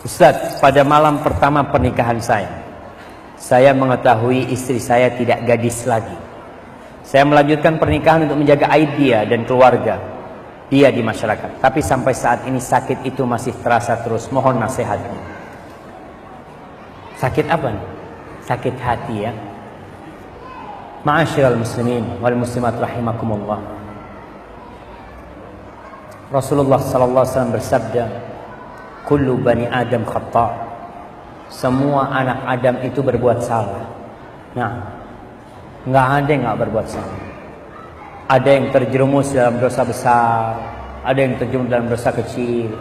Ustaz, pada malam pertama pernikahan saya mengetahui istri saya tidak gadis lagi. Saya melanjutkan pernikahan untuk menjaga aib dia dan keluarga dia di masyarakat. Tapi sampai saat ini sakit itu masih terasa terus. Mohon nasihatnya. Sakit apa nih? Sakit hati ya. Ma'asyiral muslimin wal muslimat rahimakumullah. Rasulullah sallallahu alaihi wasallam bersabda, kullu bani Adam khata'. Semua anak Adam itu berbuat salah. Nah, nggak ada yang nggak berbuat salah. Ada yang terjerumus dalam dosa besar, ada yang terjerumus dalam dosa kecil.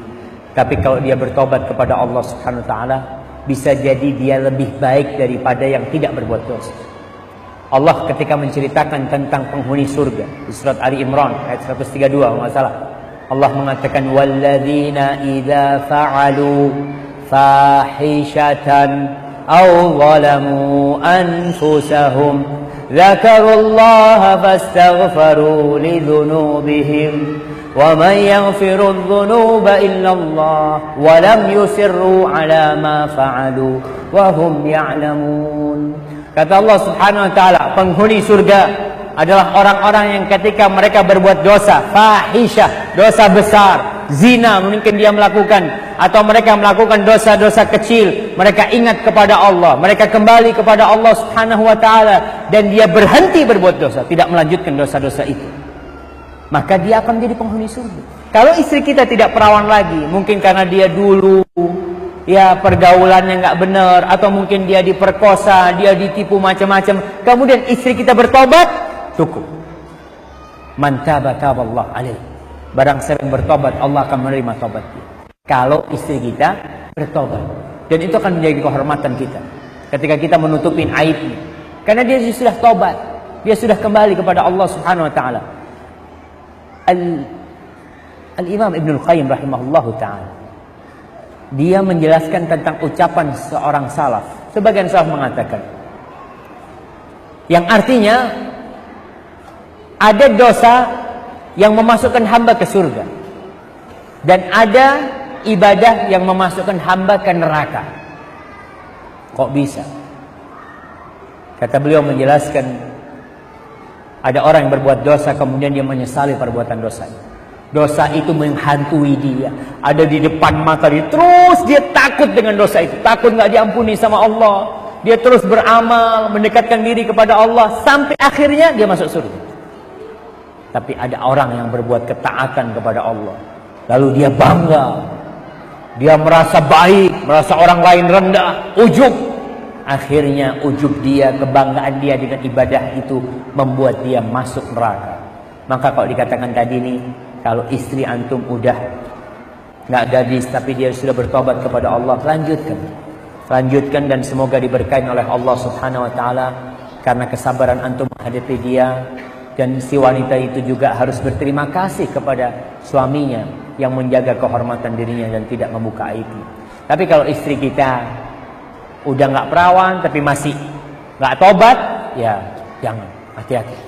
Tapi kalau dia bertobat kepada Allah Subhanahu wa taala, bisa jadi dia lebih baik daripada yang tidak berbuat dosa. Allah ketika menceritakan tentang penghuni surga di surat Ali Imran ayat 132 kalau nggak salah, Allah mengatakan walladzina idza fa'alu fahishatan aw zalamu anfusahum dzakarullaha fastaghfaru lidzunubihim wa man yaghfirudz dzunuba illallah wa lam yusirru ala ma fa'alu wa hum ya'lamun. Kata Allah Subhanahu wa taala, penghuni surga adalah orang-orang yang ketika mereka berbuat dosa, fahisyah, dosa besar, zina mungkin dia melakukan, atau mereka melakukan dosa-dosa kecil, mereka ingat kepada Allah, mereka kembali kepada Allah Subhanahu wa taala dan dia berhenti berbuat dosa, tidak melanjutkan dosa-dosa itu, maka dia akan menjadi penghuni surga. Kalau istri kita tidak perawan lagi, mungkin karena dia dulu ya pergaulannya nggak benar, atau mungkin dia diperkosa, dia ditipu macam-macam, kemudian istri kita bertobat, cukup. Man taba taballah alaih. Barang siapa yang bertobat, Allah akan menerima tobat dia. Kalau istri kita bertobat, dan itu akan menjadi kehormatan kita ketika kita menutupin aibnya, karena dia sudah tobat, dia sudah kembali kepada Allah Subhanahu wa taala. Al-Imam Ibnul Qayyim rahimahullahu taala, dia menjelaskan tentang ucapan seorang salaf. Sebagian salaf mengatakan, yang artinya ada dosa yang memasukkan hamba ke surga, dan ada ibadah yang memasukkan hamba ke neraka. Kok bisa? Kata beliau menjelaskan, ada orang yang berbuat dosa kemudian dia menyesali perbuatan dosanya. Dosa itu menghantui dia, ada di depan mata dia, terus dia takut dengan dosa itu, takut nggak diampuni sama Allah. Dia terus beramal, mendekatkan diri kepada Allah, sampai akhirnya dia masuk surga. Tapi ada orang yang berbuat ketaatan kepada Allah, lalu dia bangga, dia merasa baik, merasa orang lain rendah, ujub. Akhirnya ujub dia, kebanggaan dia dengan ibadah itu membuat dia masuk neraka. Maka kalau dikatakan tadi nih, kalau istri antum udah nggak gadis tapi dia sudah bertobat kepada Allah, lanjutkan dan semoga diberkahi oleh Allah Subhanahu wa taala, karena kesabaran antum menghadapi dia. Dan si wanita itu juga harus berterima kasih kepada suaminya yang menjaga kehormatan dirinya dan tidak membuka aibnya. Tapi kalau istri kita udah nggak perawan tapi masih nggak tobat, ya jangan, hati-hati.